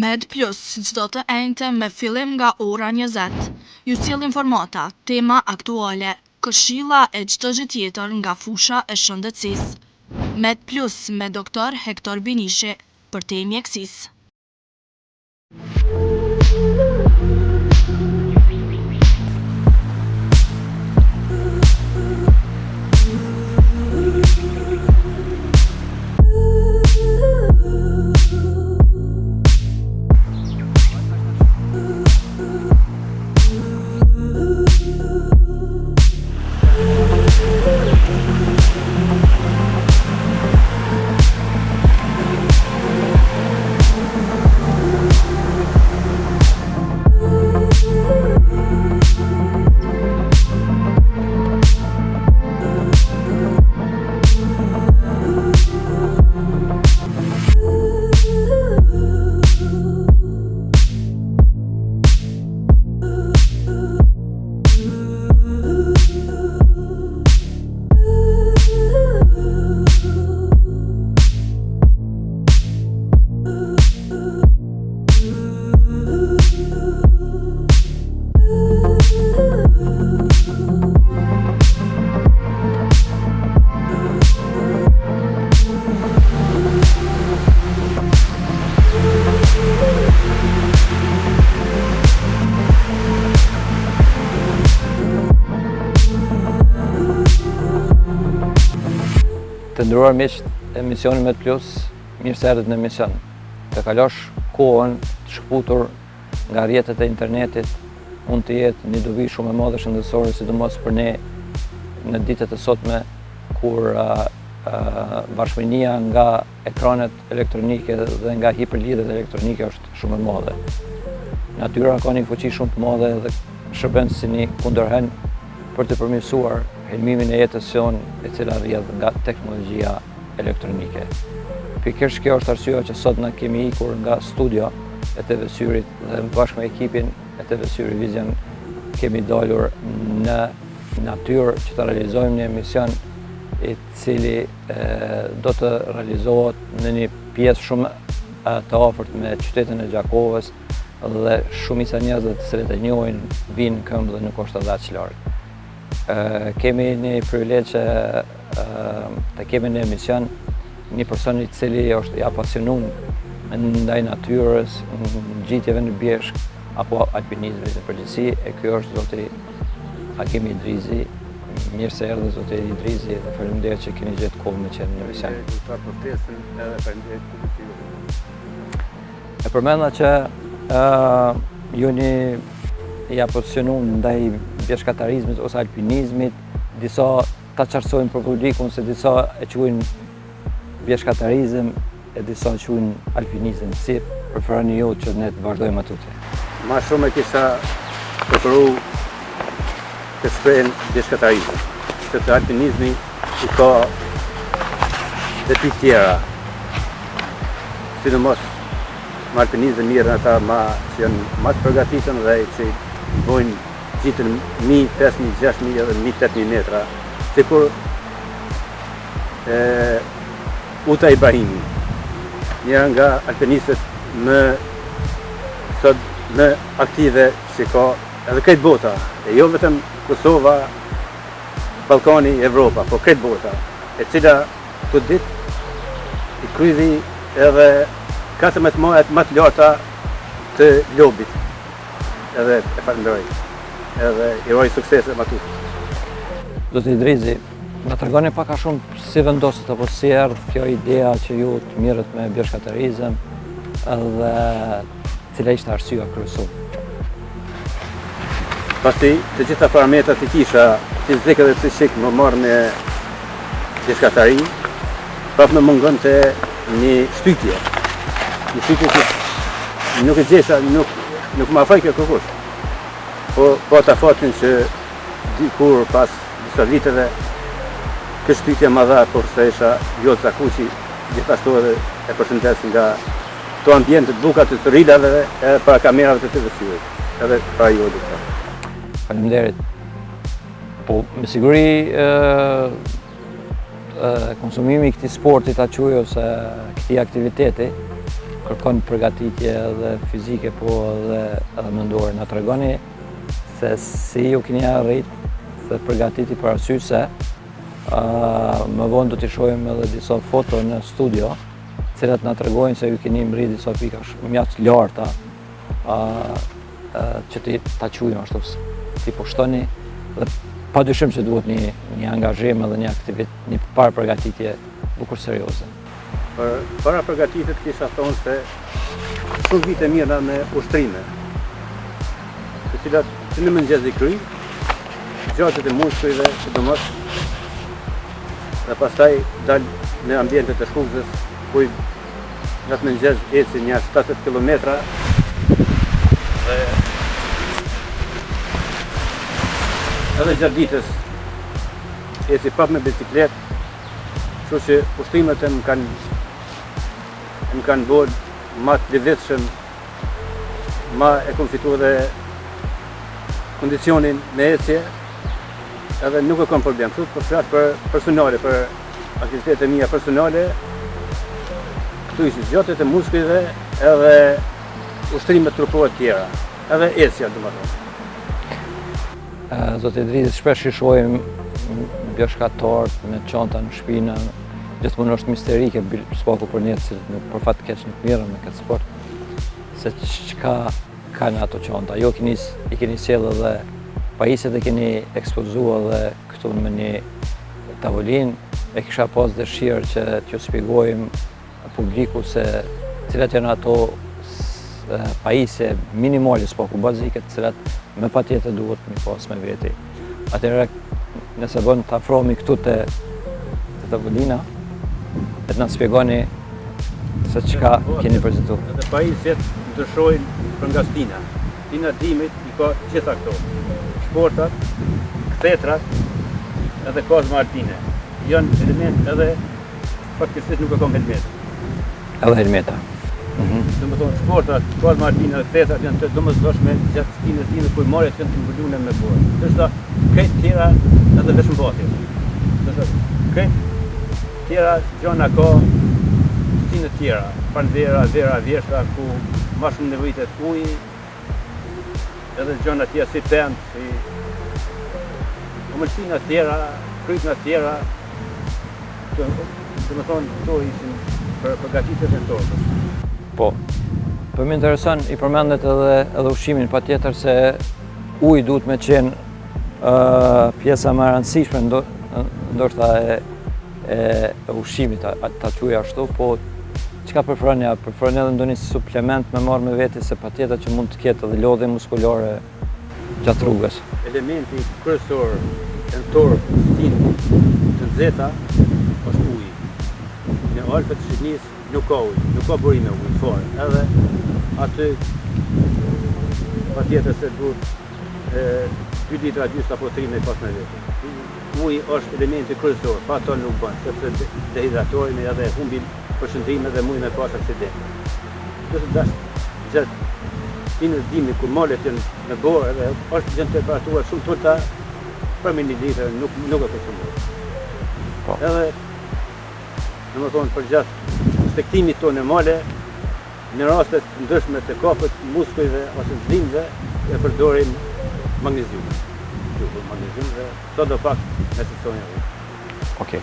Med Plus, çdo të enjte me fillim nga ora 20, ju sjell informata, tema aktuale, këshilla e çdo gjë tjetër nga fusha e shëndetësisë. Med Plus me doktor Hektor Binishi, për te mjekësisë. Të nderuar miq të emisionit Med Plus, mirë se erdhët në emision. Të kalosh kohën të shkputur nga rrjetet e internetit mund të jetë një dobi shumë e madhe shëndetësore, sidomos për ne në ditët e sotme kur bashkëpunia nga ekranet elektronike dhe nga hiperlidhet elektronike është shumë e madhe. Natyra ka një fuqi shumë të madhe dhe shërben si një kundërhen për të përmirësuar helmimin e jetës sonë, e cila rrjedh nga teknologjia elektronike. Pikërisht kjo është arsyeja që sot na kemi ikur nga studio e TV Syrit dhe bashkë me ekipin e TV Syri Vision kemi dalur në natyrë që të realizojmë një emision i cili do të realizohet në një pjesë shumë të afërt me qytetin e Gjakovës dhe shumica njerëzve të cilët e njohin vinë këmbë dhe nuk është edhe aq larg. Kemi një privilegj që të kemi në emision një person i cili është i apasionuar ndaj natyrës, ngjitjeve në bjeshk apo alpinizmit në përgjithësi, e ky është zoti Hakim Idrizi. Mirë se erdhët zoti Idrizi dhe faleminderit që keni gjetë kohë me qenë në emision. E përmenda që juni i apasionuar ndaj bjeshkatarizmit ose alpinizmit, disa ta qartësojnë për publikun se disa e quajnë bjeshkatarizëm e disa e quajnë alpinizëm. Si preferoni ju që ne të vazhdojmë atutje? Ma shumë e kisha preferu të shprehen bjeshkatarizëm. Se të alpinizmi i ka dhe ty tjera. Sidomos me alpinizëm mirë ata që janë ma të përgatitën dhe që bojnë gjitën 1000, 5000, 6000 edhe 1800 metra. Sikur Uta Ibrahimi, njëra nga alpinistët më aktive që ka edhe këtë bota, e jo vetëm Kosova, Ballkani, Evropa, po këtë bota, e cila të ditë i krydhi edhe 14 majat më të larta të globit. Edhe e falenderoj, edhe i uroj suksese me ato. Zoti Idrizi, na tregoni pak a shumë si vendosët apo si erdhi kjo idea që ju të mirët me bjeshkatarizëm dhe cila ishte arsyeja kryesore? Pasi të gjitha parametrat i kisha, fizikë dhe psikik më marrë me bjeshkatari, prapë më mungonte një shtytje. Një shtytje që nuk e gjesha, nuk më afaj kjo kërkush. Po ta fatin që dikur pas disa viteve kështë shtytje më dha, por se isha Jotë Zakuqi, gjithashtu edhe e përshëndes nga to ambientet buka të rrilave edhe para kamerave të TV Syrit, edhe para ju edhe. Faleminderit. Po, me siguri konsumimi i këtij sporti ta quaj ose këtij aktiviteti kërkon përgatitje edhe fizike, po edhe mendore. Na tregoni se si ju keni arrit të përgatiti për arsye se më vonë do t'i shohim edhe disa foto në studio, cilat na tregojnë se ju keni mri disa pika mjaft larta që ta quajmë ashtu, ti po shtoni dhe padyshim që duhet një angazhim edhe një aktivitet, një parë përgatitje bukur serioze. Para përgatitjet kisha thonë se shumë vite mira me ushtrime, të cilat që në mëngjes i kry, gjatet e muskujve, sidomos, dhe pastaj dal në ambientet e shkullës, ku në atë mëngjes eci një 70 kilometra dhe edhe gjatë ditës eci prap me biciklet, kështu që ushtrimet më kanë bërë ma të lidhshëm, ma e kam fituar dhe kondicionin me ecje, edhe nuk e kam problem. Këtu po flas për personale, për aktivitetet mia personale, këtu ishin zgjatjet e muskujve edhe ushtrimet trupore të tjera, edhe ecja domethënë. Zoti Idrisit, shpesh i shohim bjeshkatorët me çanta në shpinë, gjithmonë është misterike spaku për njerëz që nuk për fat keq nuk mirën me këtë sport, se çka kanë ato çanta. Jo i keni sjellë edhe pajisjet e keni ekspozuar edhe këtu me një tavolinë, e kisha pas dëshirë që t'ju shpjegojmë publiku se cilat janë ato pajisje minimale spaku bazike, të cilat me patjetër duhet mi pas me veti. Atëherë nëse bën të afrohemi këtu te tavolina, e të na shpjegoni se çka keni prezantuar. Edhe pajisjet ndryshojnë për nga stina. Stina dimit i ka gjitha këto. Shportat, kthetrat, edhe kozma alpine. Janë element edhe faktikisht nuk e kam helmet. Edhe helmeta. Domethënë shportat, kozma alpine dhe kthetrat janë të domosdoshme gjatë stinës time kur marrë të janë të mbuluar me borë. Ndërsa këtë tjera edhe veshmbati. Ndërsa këtë tjera gjona ka stinë tjera, panvera, vera, vjeshtra ku më shumë nevojitet uji, edhe gjona tjera si pemë, si omëlsina tjera, krytna tjera. Domethënë këto ishin për përgatitjet e tokës. Po, më intereson, i përmendet edhe ushqimin, patjetër se uji duhet me qenë pjesa më e rëndësishme ndoshta e ushqimit, ta quaj ashtu, po çka preferoni? Preferoni edhe ndonjë suplement me marrë me veti, se patjetër që mund të ketë edhe lodhje muskulare gjatë rrugës. Elementi kryesor tentor stinë të nxehta është uji. Në Alpet të Shqipërisë nuk ka ujë, nuk ka burime ujë fare. Edhe aty patjetër se duhet 2 litra gjysmë apo 3 me pas me vete. Uji është elementi kryesor, pa ato nuk bën, sepse dehidratohemi edhe humbim përshëndrime dhe mujnë me pas aksidente. Këto dash gjatë stinës dimit kur malet janë me borë edhe është gjën temperatura shumë të ulta për me 1 litër nuk e konsumoj. Edhe domethënë për gjatë spektimit tonë male, në rastet ndryshme të kapët, muskujve ose të dhimbëve, e përdorim magnezium. Magnezium dhe sodo pak me sistonja ujë. Okej.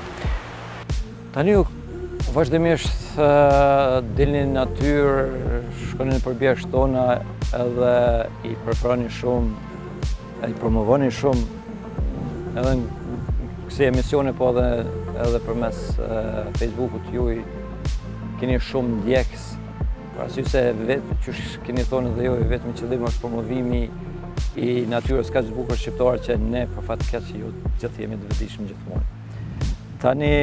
Tani ju vazhdimisht dilni në natyrë, shkoni nëpër bjeshtë tona edhe i preferoni shumë, i promovoni shumë edhe në kësi emisione, po edhe përmes Facebookut ju keni shumë ndjekës, për arsye se vetë që keni thonë edhe ju, vetëm qëllimi është promovimi i natyrës kaq të bukur shqiptare që ne për fat keq ju gjithë jemi të vetëdijshëm gjithmonë. Tani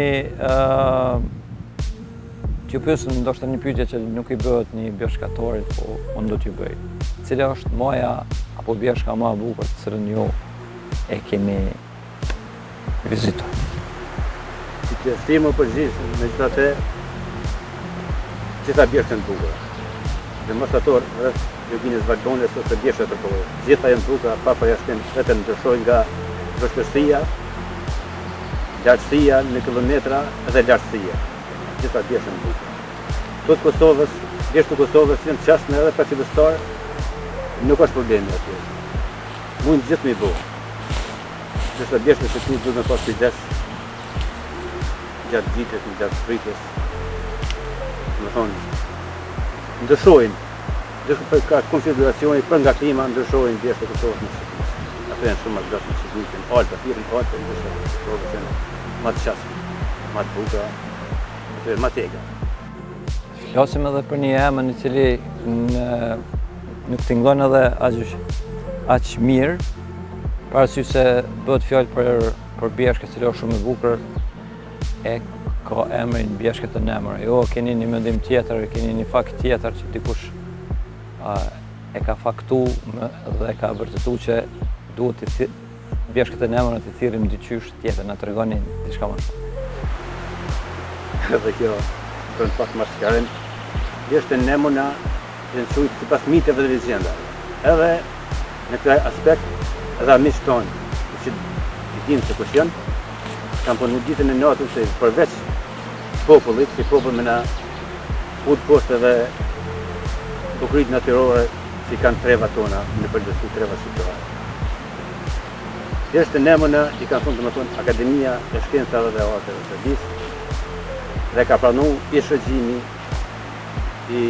t'ju pyes ndoshta një pyetje që nuk i bëhet një bjeshkatorit, po unë do t'ju bëj. Cila është maja apo bjeshka më e bukur të cilën ju e keni vizituar? Si të stimë përgjithë, megjithatë gjitha bjeshtë janë të bukura. Dhe mos ato rreth Eugenës Valdones ose bjeshtë të bukura. Gjitha janë të bukura, pa përjashtim, vetëm ndryshojnë nga vështirësia, lartësia në kilometra edhe lartësia. Gjitha bjeshtë janë të bukura. Këto të Kosovës Bjeshtë të Kosovës janë të qashme edhe për qëllëstarë, nuk është problemi aty. Mund gjithë me i bo. Nështë bjeshtë që ti duhet me pas kujdes gjatë gjitës, gjatë shpritës. Më thonë, ndryshojnë, për ka konfiguracioni për nga klima ndryshojnë bjeshtë të Kosovës në Shqipëris. Ato janë shumë mas gashme që dujtën, alta, thirën alta, ndryshojnë Kosovës janë ma të qashme, ma të buka, ato janë ma tega. Flasim edhe për një emër i cili nuk tingëllon edhe aq mirë, parasysh se bëhet fjalë për bjeshkë e cila është shumë e bukur, e ka emrin Bjeshke të Nemër. Jo, keni një mendim tjetër, keni një fakt tjetër që dikush e ka faktu dhe ka vërtetu që duhet Bjeshke të Nemër të thirrim dyqysh tjetër, na tregoni diçka më shumë. Edhe kjo, për në pak mas karen, Bjeshke të Nemëna janë qujtë si pas miteve dhe legjendave. Edhe në këtaj aspekt, edhe miqtë tonë, që i dinë se kush janë, kam po në ditën e natën se përveç popullit, si popull me na fut poshtë edhe bukuritë natyrore që kanë treva tona, në përgjithësi treva shqiptare. Bjeshke të Nemëna i kanë thonë domethënë Akademia e Shkencave dhe Arteve të Serbisë dhe ka pranuar ish regjimi i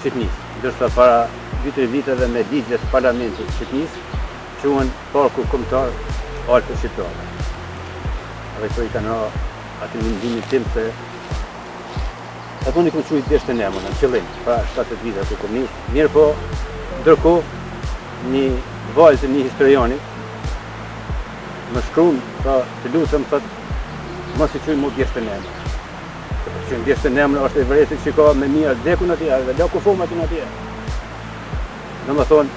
Shqipërisë, ndërsa para 2-3 viteve me ligjet të Parlamentit të Shqipërisë quhen Parku Kombëtar Alpe Shqiptare. Dhe këto i kanë atë mendimin tim se ato një këmë qujtë Bjeshke të Nemëna në qëllim, pra 70 vite të komunistë. Mirë po, ndërkohë një vajzë të një historiani më shkruan, pra të lutëm, thotë mos i quaj më Bjeshke të Nemëna. Që në Bjeshke të Nemëna është e vërtetë që ka me mira dekun atje, dhe laku fomë aty atje. Domethënë,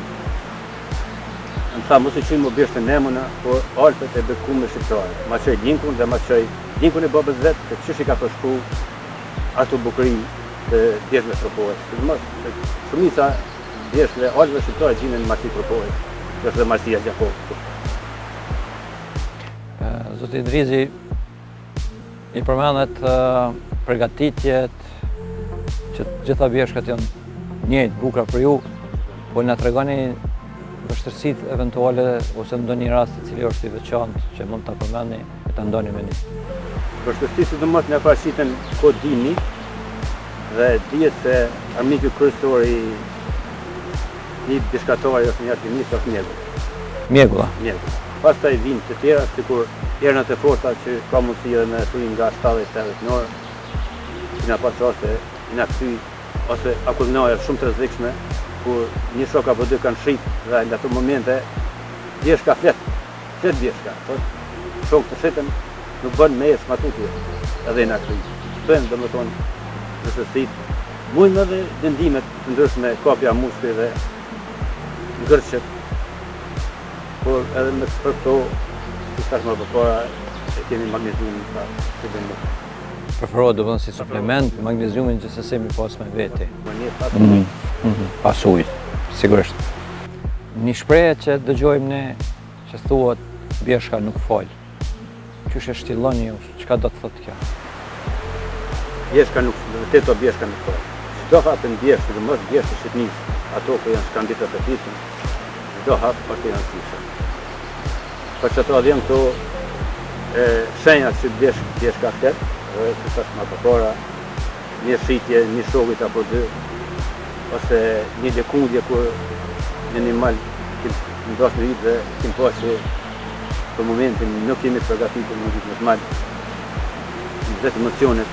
më tha mos i quaj më Bjeshke të Nemëna, por Alpet e bekume shqiptare. Ma qoj Linkun dhe ma qoj Linkun e babës vetë, se çish i ka përshkru ato bukuri të bjeshkëve tropohet. Shumica bjeshkëve Alpeve shqiptare gjinen në Marsi tropohet, që është dhe Marsia Gjakovë. Zoti Idrizi, i përmendet përgatitjet që gjitha bjeshkat janë njëjtë, bukura për ju, po na tregoni vështirësitë eventuale ose ndonjë rast i cili është i veçantë që mund ta përmendni e ta ndoni me një. Vështirësitë sidomos në paraqiten kod dini dhe dihet se armiku kryesor i një bjeshkatari ose një alpinist është mjegulla. Mjegulla. Pastaj vinë të tjera, sikur erënat e forta që ka mundësi edhe me thuj nga 70-80 orë, që na pas raste, na kthy ose akullnoja shumë të rrezikshme, kur një shok apo dy kanë shit dhe në ato momente bjeshka flet bjeshka, shok të shitën nuk bën me esë matutje, edhe na kthy. Bën domethënë rreziksit, mujnë edhe dëndimet të ndryshme, kopja muskujve dhe ngërçet. Por edhe me për këto, si shtash më përpara, e kemi magneziumin pra, që bëjmë. Preferohet do si suplement, magneziumin që se mi pas me veti. Pas ujit, sigurisht. Një shprehje që dëgjojmë ne, që thuhet bjeshka nuk fal. Qysh e shtilloni ju, çka do të thotë kjo? Bjeshka nuk, vërtet bjeshka nuk fal. Çdo hapën bjeshkë, dhe mos bjeshkë shqipnisë, ato që janë shkanditat e fisin, çdo hapë është janë sishëm. Për që ato adhjem këto shenjat që bjeshka flet, dhe që tash më përpara, një shitje, një shokit apo dy, ose një lëkundje kur një animal ndos në vitë dhe kim po që për momentin nuk kemi përgatitur në vitë normal. Vetë emocionet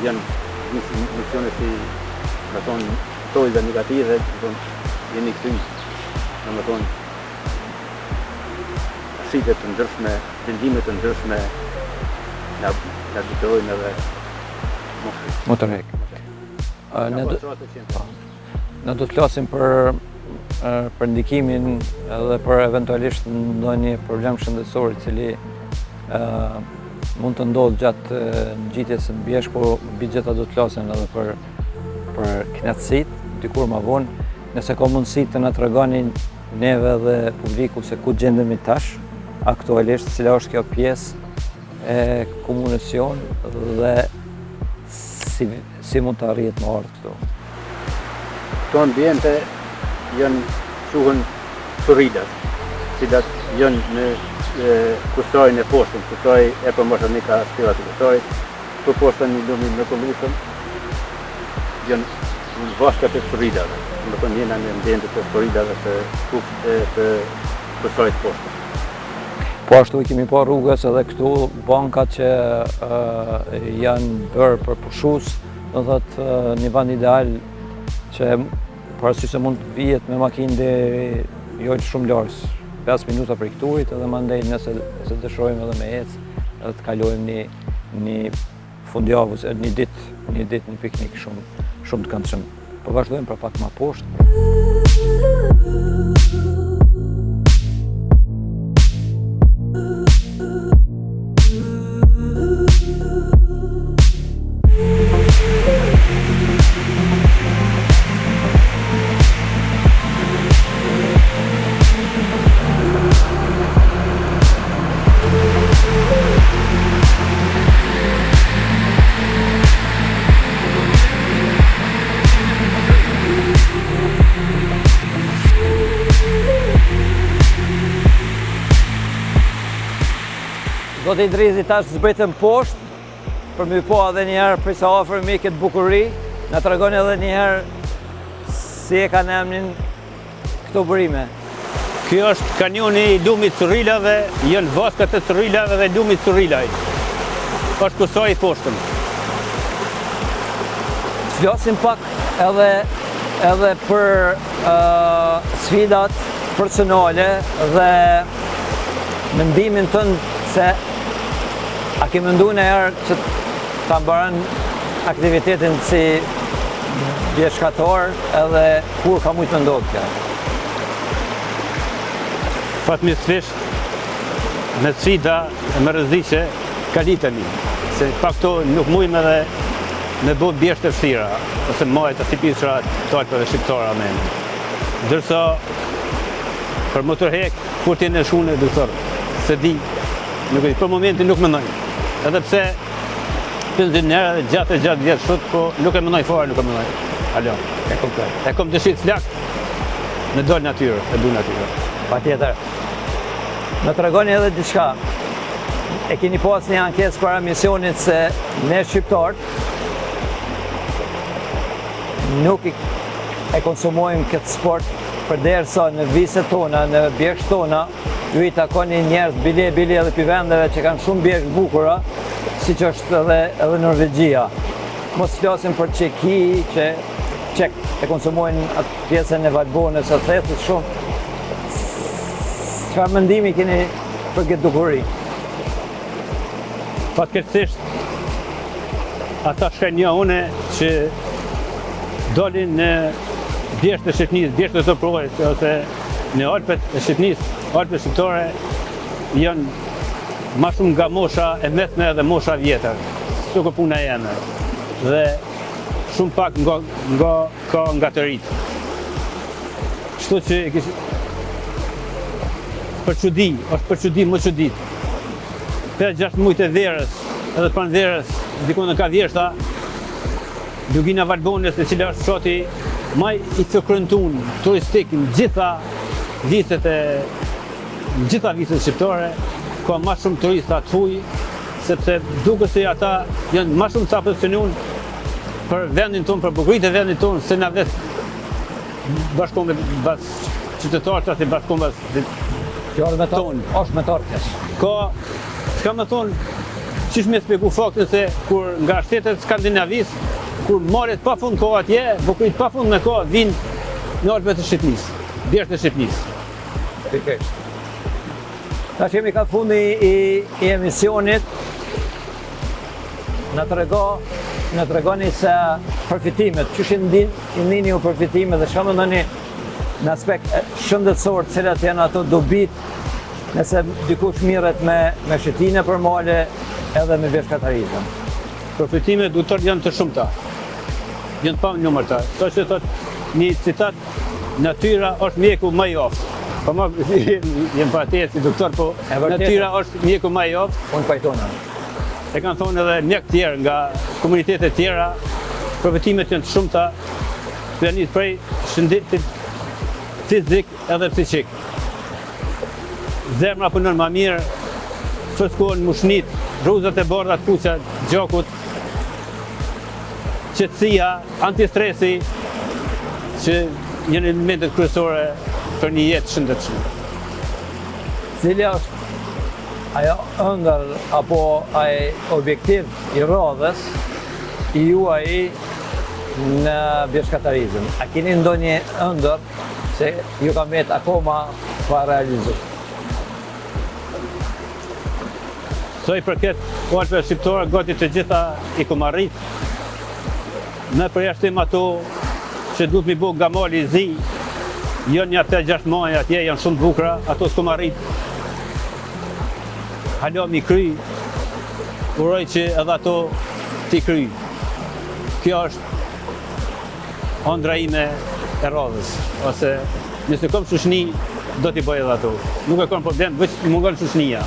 janë emocionet si në tonë tojve negative, jeni këty, në më tonë shqitet të ndryshme, vendimet të ndryshme, na detojnë edhe motorhek. Ne do të flasim për ndikimin edhe për eventualisht ndonjë problem shëndetësor i cili mund të ndodhë gjatë ngjitjes së bjeshk, po mbi gjitha do të flasim edhe për kënaqësitë, dikur më vonë, nëse ka mundësi të na tregoni neve dhe publiku se ku gjendemi tash, aktualisht, cila është kjo pjesë e komunës jonë dhe si mund të arrihet më ardhë këtu. këto ambiente janë quhen Suridat, cilat janë në kustojnë e poshtën, kustaj e përmoshërnika stilat të kustojt, të poshtën një lumin në kollusëm, janë në vashkat e Suridave, në të njëna në ambiente të Suridave të kustojt poshtën. Po ashtu kemi pa rrugës edhe këtu bankat që janë bërë për pushus, do thotë një vend ideal që parasysh se mund të vihet me makinë deri jo shumë larg, 5 minuta prej këturit edhe mandej nëse dëshirojmë edhe me ecë, edhe të kalojmë një fundjavë ose një ditë një piknik shumë të këndshëm. Po vazhdojmë për pak më poshtë. Do të Idrizi tash zbritëm poshtë, për më po edhe njëherë për sa afër mi këtë bukuri, na tregon edhe njëherë si e kanë emrin këto bërime. Kjo është kanjoni i lumit Surrilave, janë vaskat e Surrilave dhe lumit Surrilaj. Është kusoj i poshtën. Flasim pak edhe për sfidat personale dhe mendimin tënd se a ke menduar ndonjëherë që ta mbaron aktivitetin si bjeshkator edhe kur ka mujtë të ndodhë kjo? Fatmirësisht, me sfida e me rreziqe kalitemi, se pa këto nuk mujmë edhe me bo bjesht e fësira, ose majt të tipisra të alpëve shqiptara me. Dërsa, për motorhek, kur t'jen e shune, doktor, se di, për momentin nuk mëndoj. Edhe pse, pensionerë dhe gjatë vjetë shut, po nuk e mëndoj fare, nuk e mëndoj. Alo, e kom dëshit flak, në dojnë natyrë, e du natyrë. Pa tjetër. Më tregoni edhe diçka. E keni pas një ankesë para misionit se ne shqiptarët nuk e konsumojmë këtë sport përderisa në viset tona, në bjeshtë tona, ju i takoni njerëz bile edhe pi vendeve që kanë shumë bjeshtë bukura, si që është edhe Norvegjia. Mos flasim për Çeki, që e konsumojnë atë pjesën e Valbonës, atë thethës shumë. Çfarë mendimi keni për këtë dukuri? Fatkeqësisht, ata shkenja une që dolin në bjeshtë të Shqipnisë, bjeshtë të provojës, ose në Alpet e Shqipnisë, Alpet shqiptare, janë ma shumë nga mosha e mesme dhe mosha vjetër, suko puna jeme, dhe shumë pak nga të rritë. Kështu që është përçudi, më çudit. 5-6 mujtë e verës, edhe pranë verës, dikon ka vjeshta, Lugina Valbonës, e cila është shoti maj i thëkrëntun turistik në gjitha viset shqiptare, ka ma shumë turista të fuj, sepse duke se ata janë ma shumë ca profesion për vendin tonë, për bukurit e vendin tonë, se na vetë bashkome bas qytetarët ati bashkome bas tonë. Është me torkës. Ka, s'ka me thonë, qish me spjegu faktin se kur nga shtetet skandinavisë, kur marret pa fund ko atje, bukurit pa fund me ko, vinë në Alpet të Shqipnisë, bjeshtë të Shqipnisë. Pikërisht. Tash jemi ka fundi i emisionit. Na tregoni se përfitimet, çush i ndini ju përfitimet dhe çfarë mendoni në aspekt shëndetësor, cilat janë ato dobit nëse dikush mirret me shëtine për male edhe me veshkatarizëm? Përfitimet doktor janë të shumta. Janë pa numërta. To që thot një citat, natyra është mjeku më i aftë. Po më jem pa atë si doktor, po natyra është mjeku më i aftë. Unë pajtona. E kanë thonë edhe mjek tjerë nga komunitetet tjera, përfitimet janë të shumta, planis prej shëndetit fizik edhe psiqik. Zemra punon më mirë, fërskohen mushnit, rruzët e bardha të kuqa, gjakut, qetësia, antistresi, që janë elementet kryesore për një jetë shëndetshme. Cili është ajo ëndër apo ai objektiv i radhës i juaj në bjeshkatarizëm? A keni ndonjë ëndër që ju ka mbet akoma pa realizuar? Sa i përket Alpeve shqiptare, gati të gjitha i kom arrit. Në përjashtim ato që duhet mi bu nga mali i zi, janë një 5-6 muaj atje, janë shumë bukra, ato s'kom arrit. Halo mi kry, uroj që edhe ato ti kry. Kjo është ëndra ime e radhës, ose nëse kom shushni, do t'i bëj edhe ato. Nuk e kom problem, veç mungon shushnia.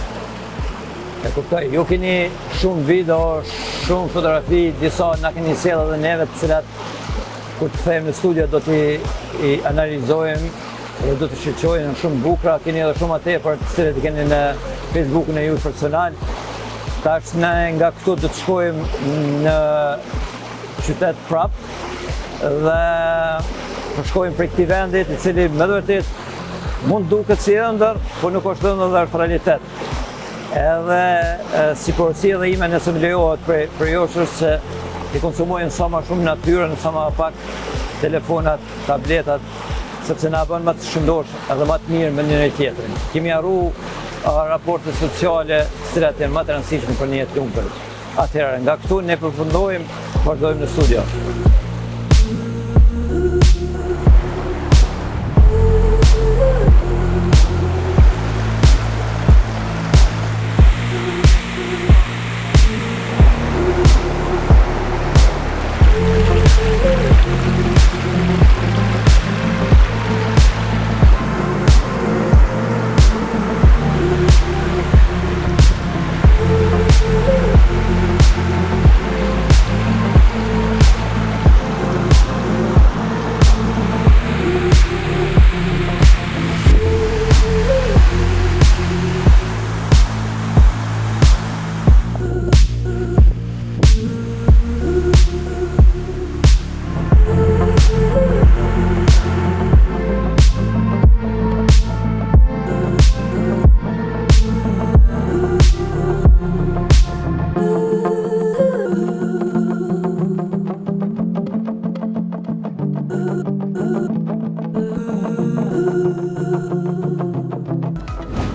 E kuptoj, ju keni shumë video, shumë fotografi, disa na keni sjellë edhe neve të cilat kur të kthehemi në studio do t'i analizojmë dhe do të shqyrtojnë shumë bukra, keni edhe shumë atë për të cilët keni në Facebookun e ju personal. Tash ne nga këtu do të shkojmë në qytet prap dhe po shkojmë prej këtij vendit i cili me vërtet mund duket si ëndër, por nuk është ëndër realitet. Edhe si porosia dhe ime nëse më lejohet për joshës që i konsumojnë sa ma shumë natyrën, sa ma pak telefonat, tabletat, sepse na bën më të shëndosh edhe më të mirë me njëri tjetrin. Kemi harru raporte sociale, të cilat janë më të rëndësishme për një jetë lumtur. Atëherë, nga këtu ne përfundojmë, vazhdojmë në studio.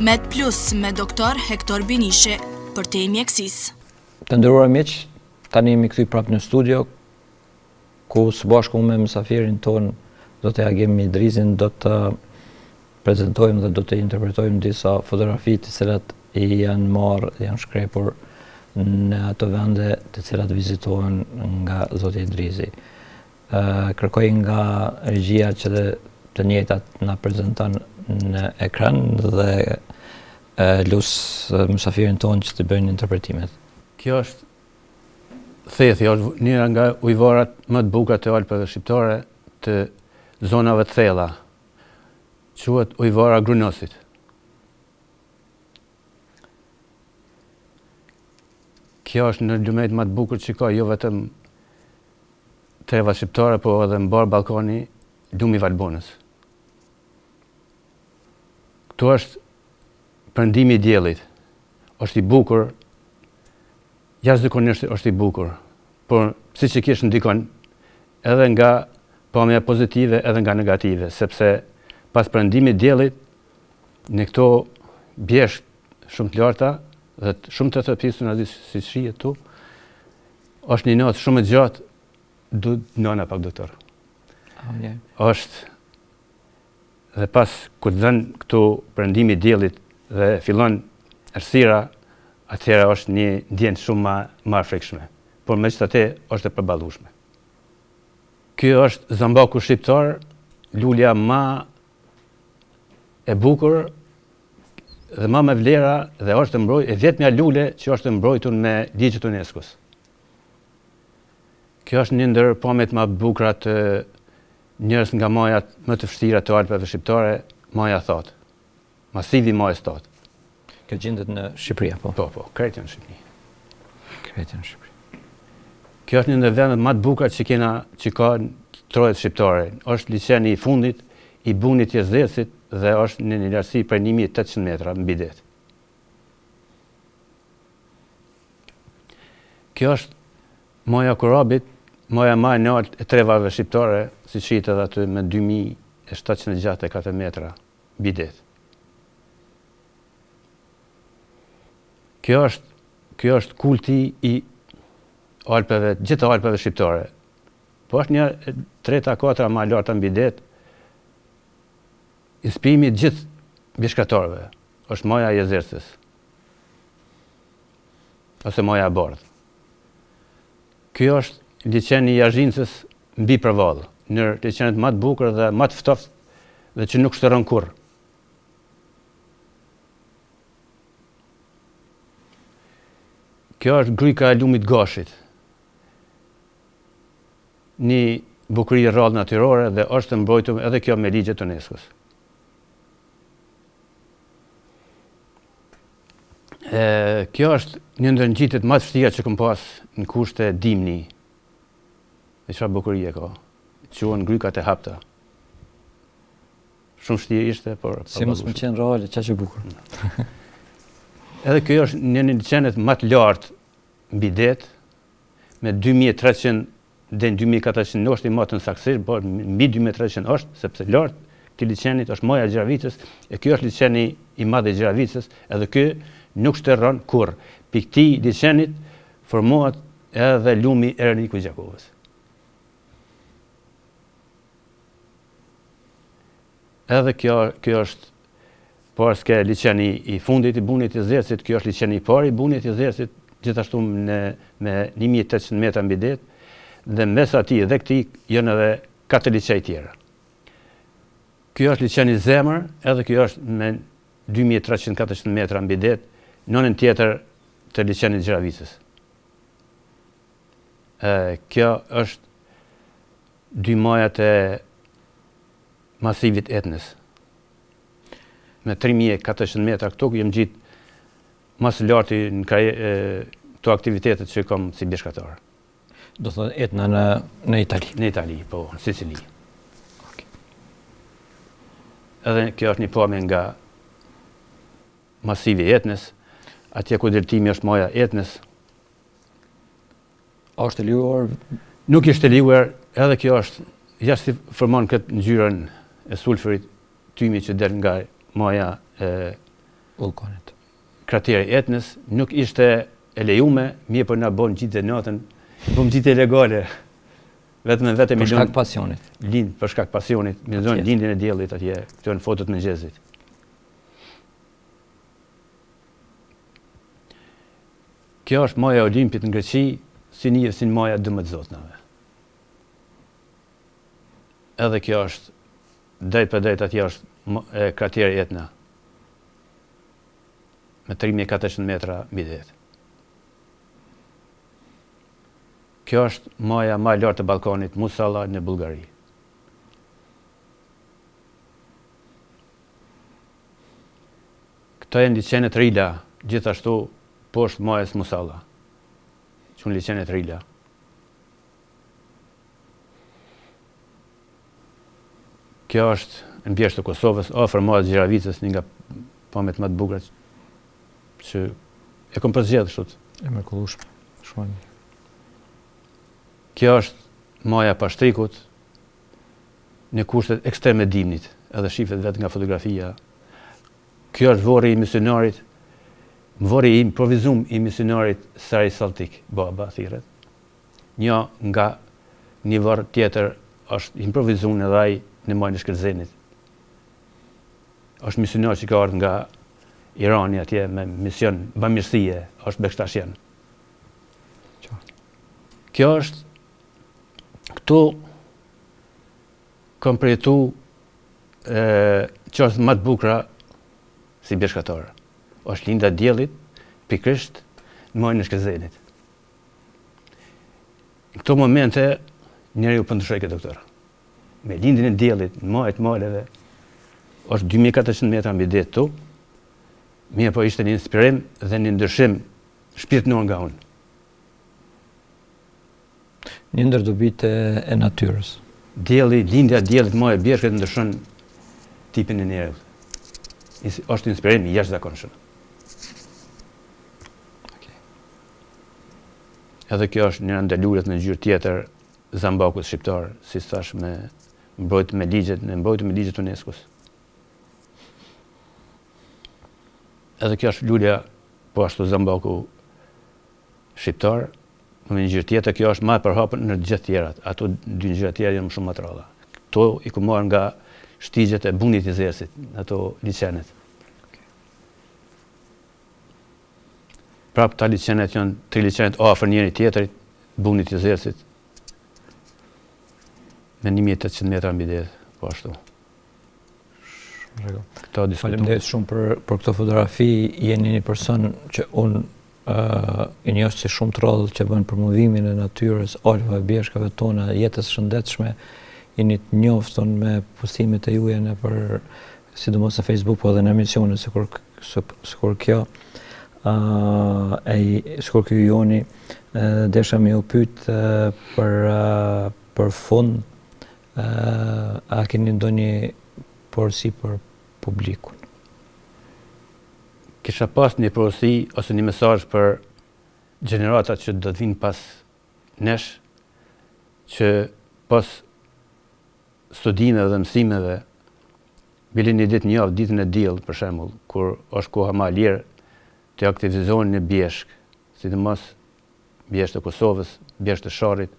Med Plus me doktor Hektor Binishi për te mjekësisë. Të nderuar miq, tani jemi kthy prapë në studio, ku së bashku me mësafirin ton, Dr. Agim Idrizin, do të prezantojmë dhe do të interpretojmë disa fotografi të cilat i janë marrë, janë shkrepur në ato vende të cilat vizitohen nga Zoti Idrizi. Kërkoj nga regjia që të njëjtat na prezanton në ekran dhe lus mësafirin ton që të bëjnë interpretimet. Kjo është thethi, është njëra nga ujvarat më të bukura të Alpeve shqiptare të zonave të thella. Quhet ujvara Grunosit. Kjo është në lumet më të bukur që ka, jo vetëm treva shqiptare, po edhe mbar Ballkani, lumi i Valbonës. Këtu është perëndimi i diellit. Është i bukur, jashtëzakonisht është i bukur, por psikikisht ndikon edhe nga pamja pozitive edhe nga negative, sepse pas perëndimit të diellit në këto bjesht shumë të larta dhe shumë të thëpisur si shihet tu, është një natë shumë e gjatë, duhet nëna pak doktor. Është dhe pas kur dhen këtu perëndimi i diellit dhe fillon errësira, atëherë është një ndjenjë shumë më frikshme, por megjithatë është e përballueshme. Ky është zambaku shqiptar, lulja më e bukur dhe më me vlera dhe është e vetmja lule që është mbrojtur me ligjet e UNESCO-s. Kjo është një ndër pamjet më të bukura të njërës nga majat më të vështira të Alpeve shqiptare, maja Thot. Masivi majës Thot. Kjo gjendet në Shqipëri apo? Po, krejtë në Shqipëri. Krejtë në Shqipëri. Kjo është një në vendet më të bukura që ka trojet shqiptare. Është liçeni i fundit i Bunit Jezersit dhe është në një lartësi prej 1800 metra mbi det. Kjo është maja Korabit, maja më e lartë e trevave shqiptare, si shihet edhe aty me 2764 metra mbi det. Kjo është kulti i Alpeve, gjithë Alpeve shqiptare. Po është një 3-4 më e larta mbi det. Inspirimi i gjithë bishkatarëve është maja e Jezersis. Ose maja e Bardhë. Ky është liçeni i Azhincës mbi përvall, në liçenet më të bukur dhe më të ftoftë dhe që nuk shtërron kurrë. Kjo është gryka e lumit Gashit. Një bukuri e rrallë natyrore dhe është mbrojtur edhe kjo me ligjet të UNESCO-s. Kjo është një ndër ngjitjet më të vështira që kam pas në kushte dimni. Dhe çfarë bukurie ka. Quhen grykat e hapta. Shumë vështirë ishte, por si mos më qenë reale, çaq e bukur. Edhe kjo është një liçenet më të lartë mbi det, me 2300 dhe 2400 është i matën saksisht, por mbi 2300 është, sepse lartë këtij liçenit është maja e Gjeravicës, e ky është liçeni i madh i Gjeravicës, edhe ky nuk shterron kurrë. Pikë këtij liçenit formohet edhe lumi Erniku Gjakovës. Edhe kjo është paske liçeni i fundit i Bunit Jezersit, kjo është liçeni i parë i Bunit Jezersit, gjithashtu me 1800 metra mbi det, dhe mes atij dhe këtij janë edhe 4 liçej tjera. Ky është liçeni zemër, edhe ky është me 2300-400 metra mbi det, nënën tjetër të liçenit Gjeravicës. Kjo është 2 majat e masivit Etnës. Me 3400 metra këtu jem gjitë më së larti në këto aktivitetet që kam si bishkatar. Do thotë Etna në Itali. Në Itali, po, në Sicili. Okay. Edhe kjo është një pamje nga masivi Etnës, atje ku drejtimi është maja Etnës. A është e liruar? Nuk ishte liruar, edhe kjo është jashtë si formon këtë ngjyrën e sulfurit tymi që del nga maja e vulkanit. Krateri Etnës, nuk ishte e lejume, mirë për na bën gjithë natën, bëm gjithë ilegale. Vetëm për shkak pasionit. Për shkak pasionit, me zonë lindjen e diellit atje, këto janë fotot mëngjesit. Kjo është maja e Olimpit në Greqi, si maja 12 zotnave. Edhe kjo është drejt për drejt atje është krateri Etna me 3400 metra mbi det. Kjo është maja më e lartë e Ballkanit, Musalla në Bullgari. Këto janë liçenet Rila, gjithashtu poshtë majës Musalla. Që në liçenet Rila. Kjo është në bjeshtë të Kosovës, afër majës Gjeravicës, një nga pamjet më të bukura që e kam përzgjedhur kështu. E mrekullueshme, shumë. Kjo është maja e Pashtrikut në kushtet ekstreme dimnit, edhe shihet vetë nga fotografia. Kjo është vorri i misionarit, vorri i improvizum i misionarit Sari Saltik, baba thirret. Një nga një varr tjetër është improvizum edhe ai në majën e Shkëlzenit. Është misionar që ka ardhur nga Irani atje me mision bamirësie, është Bektashian. Kjo është këtu kam përjetu që është më të bukura si bishkatar. Është linda e diellit, pikërisht në majën e Shkëlzenit. Në këto momente njeriu po ndryshoi ke doktor. me lindjen e diellit, në majt maleve, është 2400 metra mbi det tu, mirë po ishte një inspirim dhe një ndryshim shpirtënor nga unë. Një ndër dobitë e natyrës. Dielli, lindja e diellit, maja e bjeshkët ndryshon tipin e njerëzit. Është inspirim i jashtëzakonshëm. Edhe kjo është një ndër lulët në ngjyrë tjetër zambakut shqiptar, si thash, me mbrojtje me ligjet UNESCO-s. Edhe kjo është lulja, po ashtu zambaku shqiptar, në një ngjyrë tjetër, kjo është më e përhapur në të gjithë tjerat. Ato dy ngjyra tjera janë më shumë më të rralla. Kto i ku marr nga shtigjet e bunit i zersit, ato liçenet. Prap ta liçenet janë 3 liçenet afër njëri tjetrit, bunit i zersit, me 1800 metra mbi det, po ashtu. Faleminderit shumë për këtë fotografi. Jeni një person që unë i njoh si shumë të rrallë që bën promovimin e natyrës, alfave, bjeshkave tona, jetës shëndetshme. Jeni të njohur me postimet e juaja nëpër sidomos në Facebook, po edhe në emisione sikur kjo. Sikur ky Joni, desha me ju pyet për fund, a keni ndonjë porosi për publikun? Kisha pas një porosi ose një mesazh për gjeneratat që do të vinë pas nesh, që pas studimeve dhe mësimeve, bile një ditë një javë, ditën e diell për shembull, kur është koha më e lirë, të aktivizohen në bjeshk, sidomos bjeshk të Kosovës, bjeshk të Sharrit,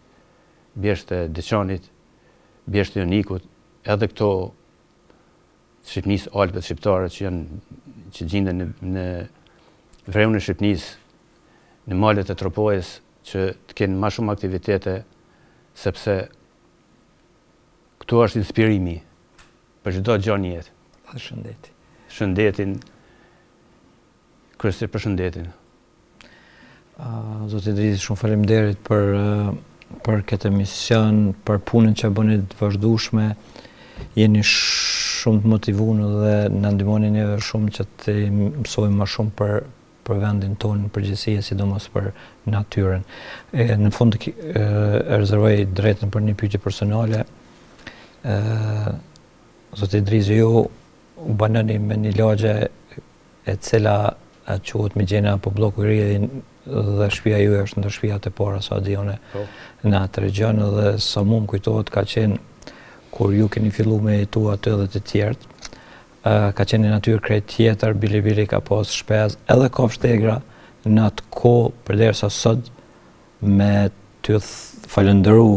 bjeshk të Deçanit, bjeshk të Jonikut, edhe këto Shqipënisë, Alpet shqiptare që gjenden në vreun e Shqipënisë, në malet e Tropojës, që të kenë më shumë aktivitete, sepse këtu është inspirimi për çdo gjë në jetë. Dhe shëndeti. Shëndetin, kryesisht për shëndetin. Zoti Idrisi, shumë faleminderit për këtë emision, për punën që bëni të vazhdueshme. Jeni shumë të motivuar dhe na ndihmoni neve shumë që të mësojmë më shumë për vendin tonë në përgjithësi, sidomos për natyrën. Në fund e rezervoj drejtën për një pyetje personale. Zoti Idrisi, ju u banoni me një lagje e cila quhet Migjena apo Bloku i Ri, dhe shtëpia juaj është ndër shtëpiat e para stadione në atë region, dhe sa më kujtohet ka qenë kur ju keni filluar me jetu aty dhe të tjerët, ka qenë një natyrë krejt tjetër, bili ka pas shpez, edhe kafshë tegra në atë kohë, përderisa sot me t'ju falëndëru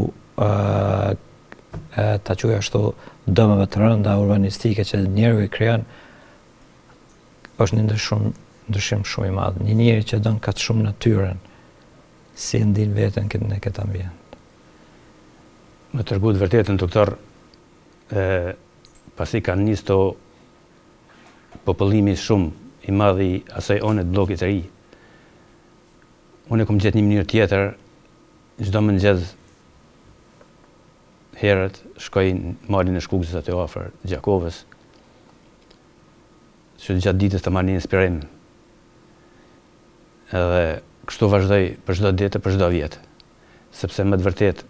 ta quaj ashtu dëmeve të rënda urbanistike që njerëzit i krijon, është një ndryshim shumë i madh. Një njeri që don kaq shumë natyrën, si ndin veten në këtë ambient. Me tregu të vërtetën, doktor, pasi kanë nisë to popullimi shumë i madh i asaj one të bllokit të ri, unë kam gjetë një mënyrë tjetër, çdo mëngjes herët shkoj në malin e Shkugzës aty afër Gjakovës, që gjatë ditës të marr një inspirim. Edhe kështu vazhdoj për çdo ditë, për çdo vit, sepse më të vërtet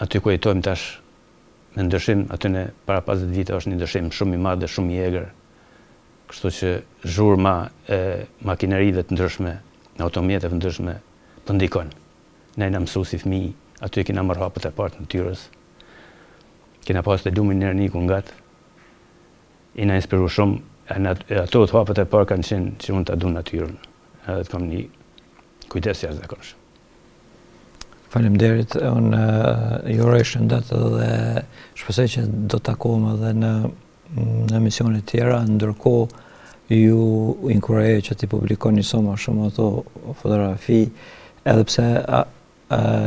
aty ku jetojmë tash, në ndryshim aty në para 50 vite është një ndryshim shumë i madh dhe shumë i egër. Kështu që zhurma e makinerive të ndryshme, automjeteve të ndryshme, të ndikon. Ne na mësu si fëmijë, aty kena marrë hapët e parë të natyrës. Kena pas të lumin në Erniku ngat. I na inspiru shumë, ato të hapët e parë kanë qenë që unë ta du natyrën. Edhe të kam një kujdes jashtëzakonshëm. Faleminderit, unë ju uroj shëndet dhe shpresoj që do të takohem edhe në emisione të tjera. Ndërkohë ju inkurajoj që t'i publikoni sa më shumë ato fotografi, edhe pse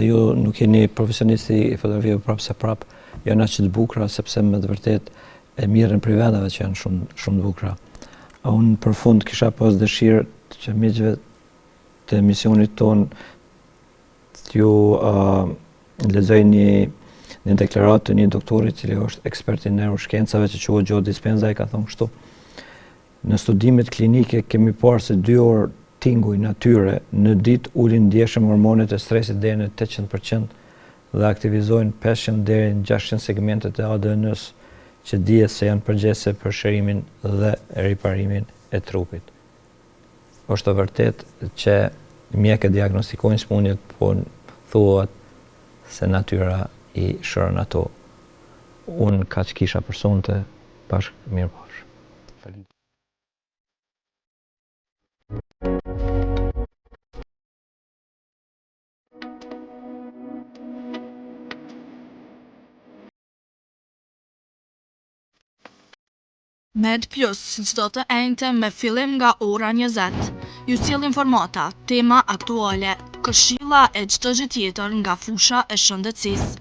ju nuk jeni profesionisti i fotografive prapë se prapë, janë aq të bukura sepse me të vërtet e mirën për vendeve që janë shumë të bukura. Unë për fund kisha pas dëshirë që miqve të emisionit ton t'ju lexoj një një deklaratë të një doktori cili është ekspert i neuroshkencave që quhet Joe Dispenza, i ka thënë kështu: në studimet klinike kemi parë se 2 orë tinguj natyre në ditë ulin ndjeshëm hormonet e stresit deri në 800% dhe aktivizojnë 500 deri në 600 segmentet e ADN-s që dihet se janë përgjegjëse për shërimin dhe riparimin e trupit. Është vërtet që mjekët diagnostikojnë smundjet, po thuhet se natyra i shëron ato. Unë kaq kisha për sonte, bashkë mirëpash. Med Plus, çdo të enjte me fillim nga ora 20, ju sjell informata, tema aktuale, këshilla e çdo gjë tjetër nga fusha e shëndetësisë.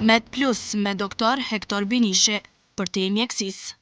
Med Plus me doktor Hektor Binishi, për te mjekësisë.